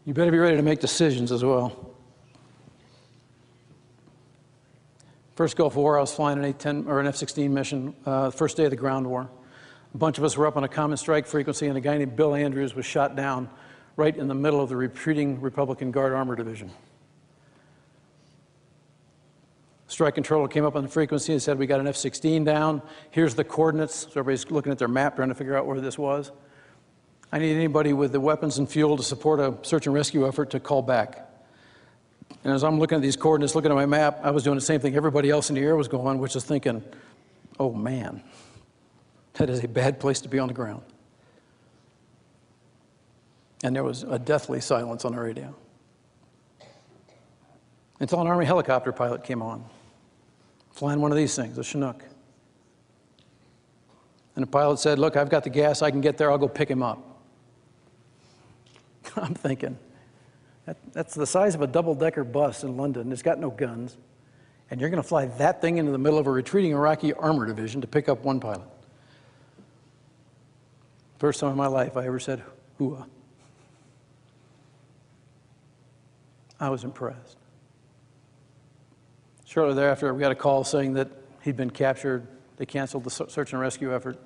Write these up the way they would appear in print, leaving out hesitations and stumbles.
You better be ready to make decisions as well. First Gulf War, I was flying an A-10 or an F-16 mission, first day of the ground war. A bunch of us were up on a common strike frequency, and a guy named Bill Andrews was shot down right in the middle of the retreating Republican Guard Armor Division. Strike controller came up on the frequency and said, we got an F-16 down. Here's the coordinates. So everybody's looking at their map trying to figure out where this was. I need anybody with the weapons and fuel to support a search and rescue effort to call back. And as I'm looking at these coordinates, looking at my map, I was doing the same thing everybody else in the air was going, which is thinking, oh man, that is a bad place to be on the ground. And there was a deathly silence on the radio until an Army helicopter pilot came on, flying one of these things, a Chinook. And the pilot said, look, I've got the gas, I can get there, I'll go pick him up. I'm thinking, that's the size of a double-decker bus in London, it's got no guns, and you're gonna fly that thing into the middle of a retreating Iraqi armor division to pick up one pilot. First time in my life I ever said, hooah. I was impressed. Shortly thereafter, we got a call saying that he'd been captured. They canceled the search and rescue effort,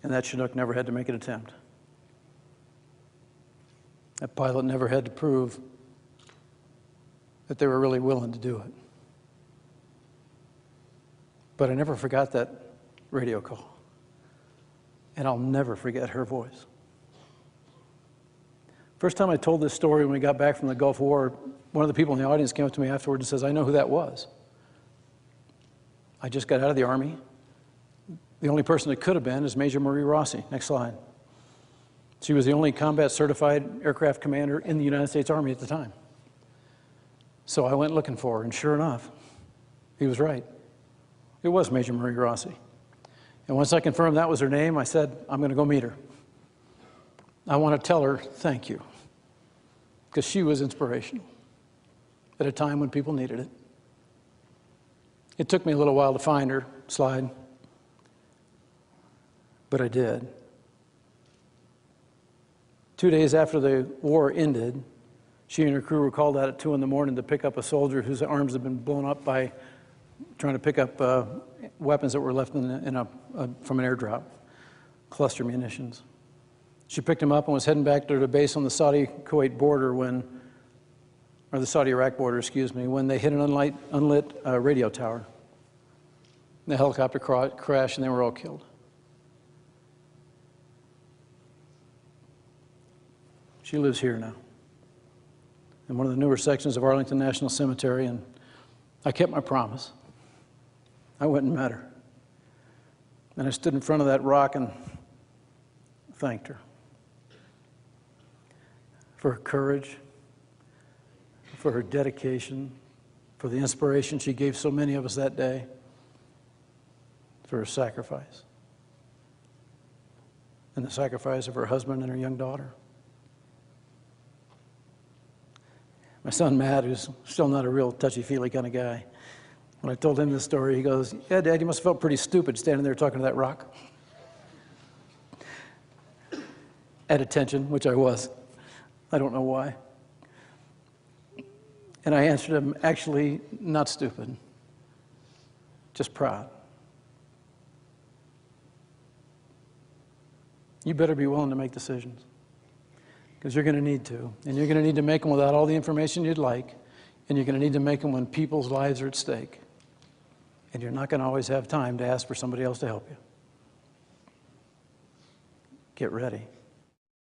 and that Chinook never had to make an attempt. That pilot never had to prove that they were really willing to do it. But I never forgot that radio call, and I'll never forget her voice. First time I told this story when we got back from the Gulf War, one of the people in the audience came up to me afterward and says, I know who that was. I just got out of the Army. The only person it could have been is Major Marie Rossi. Next slide. She was the only combat certified aircraft commander in the United States Army at the time. So I went looking for her, and sure enough, he was right. It was Major Marie Rossi. And once I confirmed that was her name, I said, I'm going to go meet her. I want to tell her thank you, because she was inspirational at a time when people needed it. It took me a little while to find her, slide, but I did. 2 days after the war ended, she and her crew were called out at 2 in the morning to pick up a soldier whose arms had been blown up by trying to pick up weapons that were left from an airdrop, cluster munitions. She picked him up and was heading back to the base on the Saudi-Kuwait border or the Saudi-Iraq border, excuse me, when they hit an unlit radio tower. The helicopter crashed and they were all killed. She lives here now, in one of the newer sections of Arlington National Cemetery, and I kept my promise. I went and met her. And I stood in front of that rock and thanked her for her courage, for her dedication, for the inspiration she gave so many of us that day, for her sacrifice, and the sacrifice of her husband and her young daughter. My son Matt, who's still not a real touchy-feely kind of guy, when I told him this story, he goes, yeah, Dad, you must have felt pretty stupid standing there talking to that rock. At attention, which I was. I don't know why. And I answered him, actually, not stupid, just proud. You better be willing to make decisions, because you're going to need to. And you're going to need to make them without all the information you'd like, and you're going to need to make them when people's lives are at stake. And you're not going to always have time to ask for somebody else to help you. Get ready.